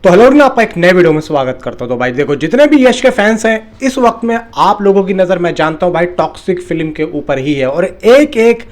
तो हेलो ना, आपका एक नए वीडियो में स्वागत करता हूं। तो भाई देखो, जितने भी यश के फैंस हैं इस वक्त में आप लोगों की नज़र मैं जानता हूं भाई टॉक्सिक फिल्म के ऊपर ही है और एक एक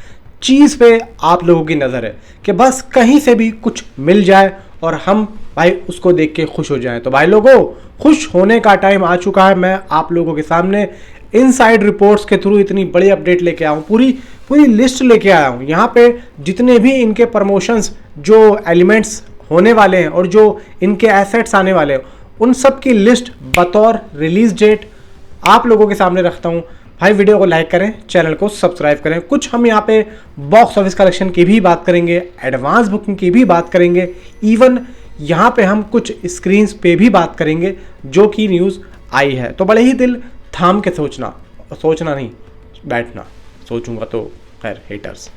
चीज़ पे आप लोगों की नज़र है कि बस कहीं से भी कुछ मिल जाए और हम भाई उसको देख के खुश हो जाएं। तो भाई लोगों, खुश होने का टाइम आ चुका है। मैं आप लोगों के सामने इनसाइड रिपोर्ट्स के थ्रू इतनी बड़ी अपडेट लेके आया हूँ, पूरी पूरी लिस्ट लेके आया हूँ। यहाँ पे जितने भी इनके प्रमोशंस जो एलिमेंट्स होने वाले हैं और जो इनके एसेट्स आने वाले हैं उन सब की लिस्ट बतौर रिलीज डेट आप लोगों के सामने रखता हूं। भाई वीडियो को लाइक करें, चैनल को सब्सक्राइब करें। कुछ हम यहाँ पे बॉक्स ऑफिस कलेक्शन की भी बात करेंगे, एडवांस बुकिंग की भी बात करेंगे, इवन यहाँ पे हम कुछ स्क्रीन्स पे भी बात करेंगे जो कि न्यूज़ आई है। तो बड़े ही दिल थाम के सोचना नहीं, बैठना। सोचूंगा तो खैर हेटर्स।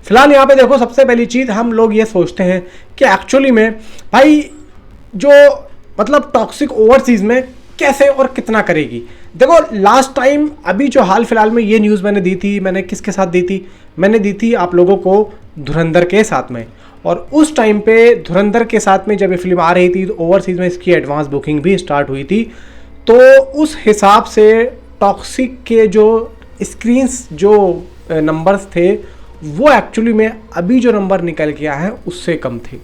फिलहाल यहाँ पे देखो, सबसे पहली चीज़ हम लोग ये सोचते हैं कि एक्चुअली में भाई जो मतलब टॉक्सिक ओवरसीज में कैसे और कितना करेगी। देखो लास्ट टाइम अभी जो हाल फिलहाल में ये न्यूज़ मैंने दी थी, मैंने किसके साथ दी थी, मैंने दी थी आप लोगों को धुरंधर के साथ में। और उस टाइम पे धुरंधर के साथ में जब ये फिल्म आ रही थी तो ओवरसीज में इसकी एडवांस बुकिंग भी स्टार्ट हुई थी। तो उस हिसाब से टॉक्सिक के जो स्क्रीन्स जो नंबर्स थे वो एक्चुअली में अभी जो नंबर निकल के आए हैं उससे कम थे।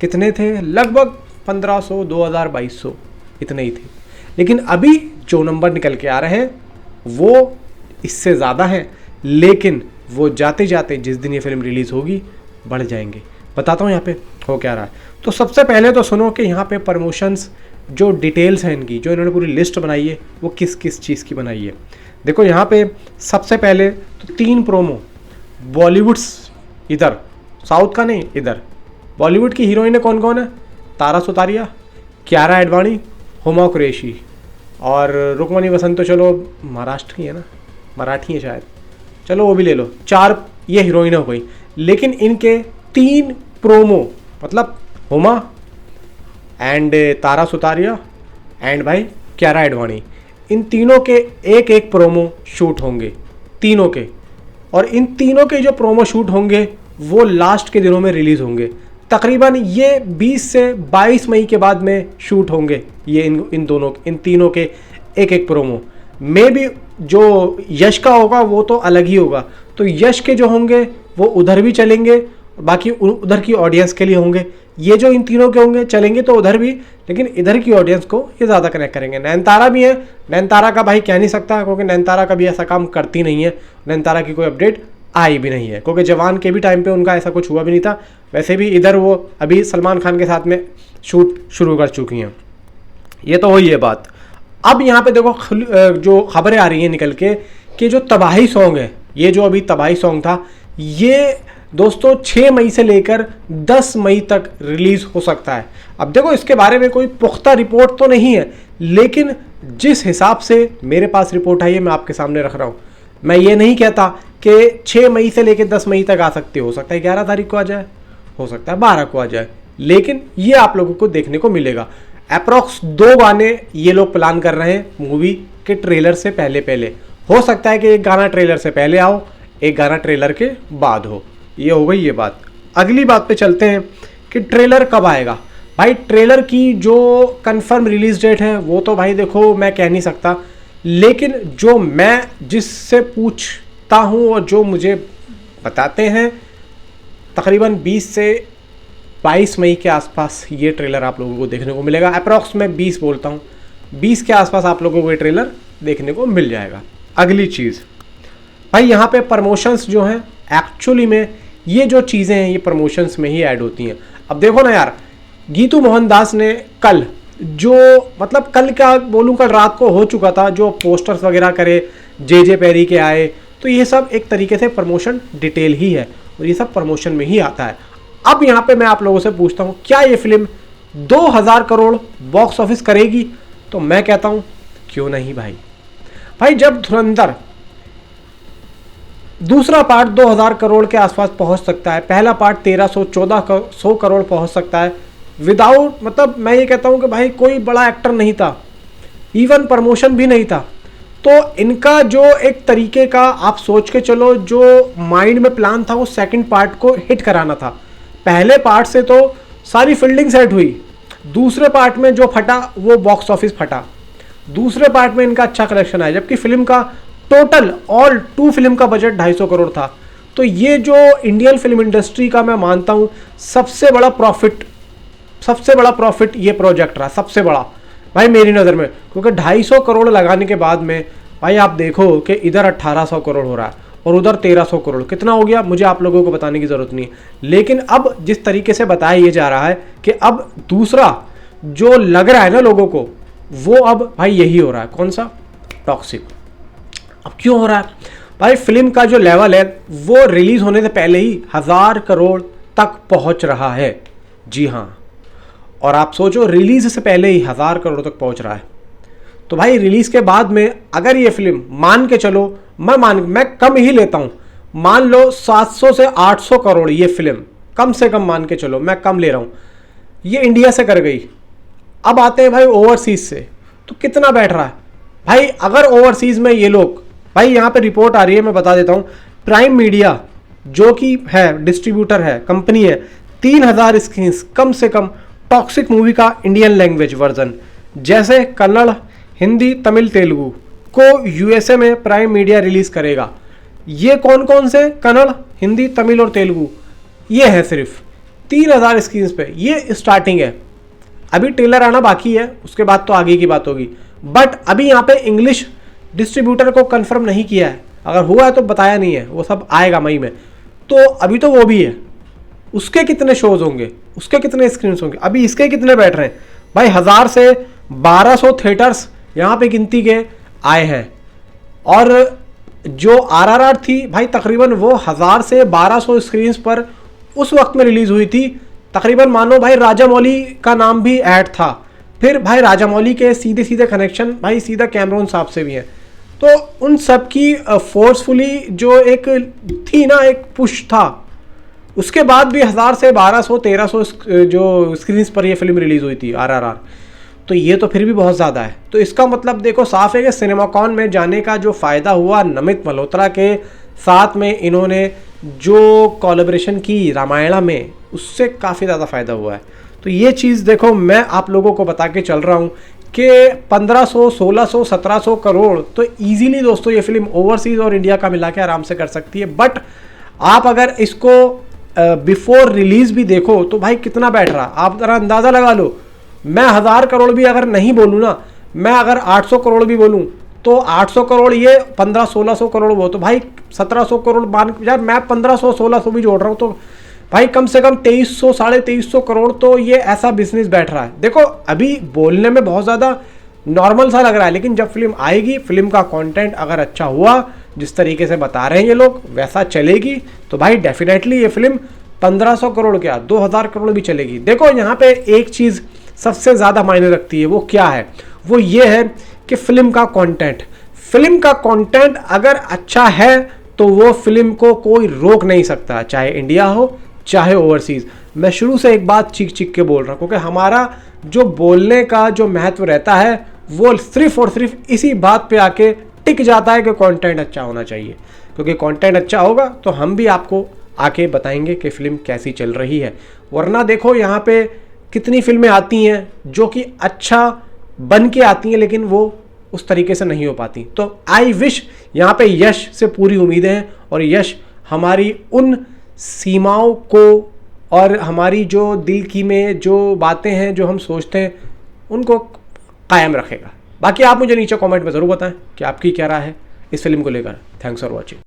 कितने थे? लगभग 1500, 2000, 2200 इतने ही थे। लेकिन अभी जो नंबर निकल के आ रहे हैं वो इससे ज़्यादा हैं, लेकिन वो जाते जाते जिस दिन ये फिल्म रिलीज़ होगी बढ़ जाएंगे। बताता हूँ यहाँ पे हो क्या रहा है। तो सबसे पहले तो सुनो कि यहाँ पे प्रमोशंस जो डिटेल्स हैं इनकी, जो इन्होंने पूरी लिस्ट बनाई है वो किस किस चीज़ की बनाई है। देखो यहाँ पे सबसे पहले तो 3 प्रोमो बॉलीवुड्स, इधर साउथ का नहीं, इधर बॉलीवुड की हीरोइन कौन कौन है? तारा सुतारिया, कियारा एडवाणी, हुमा कुरैशी और रुक्मणी वसंत। तो चलो महाराष्ट्र की है ना, मराठी है शायद, चलो वो भी ले लो। 4 ये हीरोइन हो गई। लेकिन इनके 3 प्रोमो, मतलब हुमा एंड तारा सुतारिया एंड भाई कियारा एडवाणी, इन तीनों के एक एक प्रोमो शूट होंगे, तीनों के। और इन तीनों के जो प्रोमो शूट होंगे वो लास्ट के दिनों में रिलीज़ होंगे। तकरीबन ये 20 से 22 मई के बाद में शूट होंगे ये इन तीनों के एक एक प्रोमो। मे भी जो यश का होगा वो तो अलग ही होगा। तो यश के जो होंगे वो उधर भी चलेंगे, बाकी उधर की ऑडियंस के लिए होंगे। ये जो इन तीनों के होंगे चलेंगे तो उधर भी, लेकिन इधर की ऑडियंस को ये ज़्यादा कनेक्ट करेंगे। नयनतारा भी है, नयनतारा का भाई कह नहीं सकता क्योंकि नयनतारा कभी ऐसा काम करती नहीं है। नयनतारा की कोई अपडेट आई भी नहीं है क्योंकि जवान के भी टाइम पे उनका ऐसा कुछ हुआ भी नहीं था। वैसे भी इधर वो अभी सलमान खान के साथ में शूट शुरू कर चुकी हैं। ये तो वही है बात। अब यहाँ पे देखो जो खबरें आ रही हैं निकल के कि जो तबाही सॉन्ग है, ये जो अभी तबाही सॉन्ग था, ये दोस्तों 6 मई से लेकर 10 मई तक रिलीज हो सकता है। अब देखो इसके बारे में कोई पुख्ता रिपोर्ट तो नहीं है, लेकिन जिस हिसाब से मेरे पास रिपोर्ट आई है मैं आपके सामने रख रहा हूँ। मैं ये नहीं कहता कि 6 मई से लेकर 10 मई तक आ सकती, हो सकता है 11 तारीख को आ जाए, हो सकता है 12 को आ जाए, लेकिन ये आप लोगों को देखने को मिलेगा। अप्रॉक्स 2 गाने ये लोग प्लान कर रहे हैं मूवी के ट्रेलर से पहले। हो सकता है कि एक गाना ट्रेलर से पहले आओ, एक गाना ट्रेलर के बाद हो। ये हो गई ये बात। अगली बात पे चलते हैं कि ट्रेलर कब आएगा। भाई ट्रेलर की जो कंफर्म रिलीज डेट है वो तो भाई देखो मैं कह नहीं सकता, लेकिन जो मैं जिससे पूछता हूँ और जो मुझे बताते हैं तकरीबन 20 से 22 मई के आसपास ये ट्रेलर आप लोगों को देखने को मिलेगा। अप्रॉक्स मैं 20 बोलता हूँ, 20 के आसपास आप लोगों को ये ट्रेलर देखने को मिल जाएगा। अगली चीज़ भाई, यहाँ पे प्रमोशंस जो हैं एक्चुअली में ये जो चीज़ें हैं ये प्रमोशंस में ही ऐड होती हैं। अब देखो ना यार, गीतू मोहनदास ने कल जो, मतलब कल क्या बोलूँ, कल रात को हो चुका था, जो पोस्टर्स वगैरह करे, जे पेरी के आए, तो ये सब एक तरीके से प्रमोशन डिटेल ही है और ये सब प्रमोशन में ही आता है। अब यहाँ पे मैं आप लोगों से पूछता हूँ, क्या ये फिल्म 2000 करोड़ बॉक्स ऑफिस करेगी? तो मैं कहता हूँ क्यों नहीं भाई जब धुरंधर दूसरा पार्ट 2000 करोड़ के आसपास पहुंच सकता है, पहला पार्ट 1300-1400 करोड़ पहुंच सकता है विदाउट, मतलब मैं ये कहता हूं कि भाई कोई बड़ा एक्टर नहीं था, इवन प्रमोशन भी नहीं था, तो इनका जो एक तरीके का आप सोच के चलो, जो माइंड में प्लान था वो सेकंड पार्ट को हिट कराना था। पहले पार्ट से तो सारी फील्डिंग सेट हुई, दूसरे पार्ट में जो फटा वो बॉक्स ऑफिस फटा, दूसरे पार्ट में इनका अच्छा कलेक्शन आया, जबकि फिल्म का टोटल ऑल टू फिल्म का बजट 250 करोड़ था। तो ये जो इंडियन फिल्म इंडस्ट्री का मैं मानता हूँ सबसे बड़ा प्रॉफिट ये प्रोजेक्ट रहा, सबसे बड़ा भाई मेरी नज़र में, क्योंकि 250 करोड़ लगाने के बाद में भाई आप देखो कि इधर 1800 करोड़ हो रहा है और उधर 1300 करोड़, कितना हो गया मुझे आप लोगों को बताने की ज़रूरत नहीं है। लेकिन अब जिस तरीके से बताया ये जा रहा है कि अब दूसरा जो लग रहा है ना लोगों को, वो अब भाई यही हो रहा है, कौन सा, टॉक्सिक। अब क्यों हो रहा है भाई, फिल्म का जो लेवल है वो रिलीज होने से पहले ही 1000 करोड़ तक पहुंच रहा है। जी हाँ, और आप सोचो रिलीज से पहले ही 1000 करोड़ तक पहुंच रहा है। तो भाई रिलीज के बाद में अगर ये फिल्म मान के चलो, मैं कम ही लेता हूं, मान लो 700 से 800 करोड़ ये फिल्म कम से कम मान के चलो, मैं कम ले रहा हूं, ये इंडिया से कर गई। अब आते हैं भाई ओवरसीज से, तो कितना बैठ रहा है भाई। अगर ओवरसीज में ये लोग, भाई यहां पे रिपोर्ट आ रही है, मैं बता देता हूं, प्राइम मीडिया जो कि है डिस्ट्रीब्यूटर है, कंपनी है, 3000 स्क्रीन कम से कम टॉक्सिक मूवी का इंडियन लैंग्वेज वर्जन, जैसे कन्नड़, हिंदी, तमिल, तेलुगु को यूएसए में प्राइम मीडिया रिलीज करेगा। ये कौन कौन से, कन्नड़, हिंदी, तमिल और तेलुगु, ये है सिर्फ 3000 स्क्रीन पे। ये स्टार्टिंग है, अभी ट्रेलर आना बाकी है, उसके बाद तो आगे की बात होगी। बट अभी यहाँ पे इंग्लिश डिस्ट्रीब्यूटर को कंफर्म नहीं किया है, अगर हुआ है तो बताया नहीं है, वो सब आएगा मई में। तो अभी तो वो भी है, उसके कितने शोज होंगे, उसके कितने स्क्रीन होंगे, अभी इसके कितने बैठ रहे हैं भाई। 1000 से 1200 थिएटर्स यहाँ पे गिनती के आए हैं। और जो आरआरआर थी भाई, तकरीबन वो 1000 से 1200 स्क्रीन पर उस वक्त में रिलीज हुई थी। तकरीबन मानो भाई राजामौली का नाम भी ऐड था, फिर भाई राजामौली के सीधे सीधे कनेक्शन भाई सीधा कैमरून साहब से भी हैं। तो उन सब की फोर्सफुली जो एक थी ना, एक पुश था, उसके बाद भी 1000 से 1200 1300 जो स्क्रीन पर ये फिल्म रिलीज हुई थी आरआरआर। तो ये तो फिर भी बहुत ज़्यादा है। तो इसका मतलब देखो साफ है कि सिनेमाकॉन में जाने का जो फ़ायदा हुआ नमित मल्होत्रा के साथ में, इन्होंने जो कोलैबोरेशन की रामायणा में, उससे काफ़ी ज़्यादा फ़ायदा हुआ है। तो ये चीज़ देखो मैं आप लोगों को बता के चल रहा हूँ कि 1500, 1600, 1700 करोड़ तो ईजीली दोस्तों ये फिल्म ओवरसीज़ और इंडिया का मिला के आराम से कर सकती है। बट आप अगर इसको बिफोर रिलीज़ भी देखो तो भाई कितना बैठ रहा, आप ज़रा अंदाज़ा लगा लो। मैं 1000 करोड़ भी अगर नहीं बोलूँ ना, मैं अगर 800 करोड़ भी बोलूँ तो 800 करोड़ ये 1500-1600 करोड़ वो, तो भाई 1700 करोड़ मान यार, मैं 1500-1600 भी जोड़ रहा हूँ, तो भाई कम से कम 2300 2350 करोड़ तो ये ऐसा बिजनेस बैठ रहा है। देखो अभी बोलने में बहुत ज़्यादा नॉर्मल सा लग रहा है, लेकिन जब फिल्म आएगी, फिल्म का कंटेंट अगर अच्छा हुआ, जिस तरीके से बता रहे हैं ये लोग वैसा चलेगी, तो भाई डेफिनेटली ये फिल्म 1500 करोड़ क्या 2000 करोड़ भी चलेगी। देखो यहाँ पे एक चीज़ सबसे ज़्यादा मायने रखती है, वो क्या है, वो ये है कि फिल्म का कंटेंट। फिल्म का कंटेंट अगर अच्छा है तो वो फिल्म को कोई रोक नहीं सकता, चाहे इंडिया हो चाहे ओवरसीज़। मैं शुरू से एक बात चीख चीख के बोल रहा हूँ, क्योंकि हमारा जो बोलने का जो महत्व रहता है वो सिर्फ और सिर्फ इसी बात पे आके टिक जाता है कि कंटेंट अच्छा होना चाहिए। क्योंकि कंटेंट अच्छा होगा तो हम भी आपको आके बताएंगे कि फिल्म कैसी चल रही है। वरना देखो यहाँ पे कितनी फिल्में आती हैं जो कि अच्छा बन के आती हैं, लेकिन वो उस तरीके से नहीं हो पाती। तो आई विश यहाँ पे यश से पूरी उम्मीदें हैं, और यश हमारी उन सीमाओं को और हमारी जो दिल की में जो बातें हैं, जो हम सोचते हैं, उनको कायम रखेगा। बाकी आप मुझे नीचे कमेंट में ज़रूर बताएं कि आपकी क्या राय है इस फिल्म को लेकर। Thanks for watching.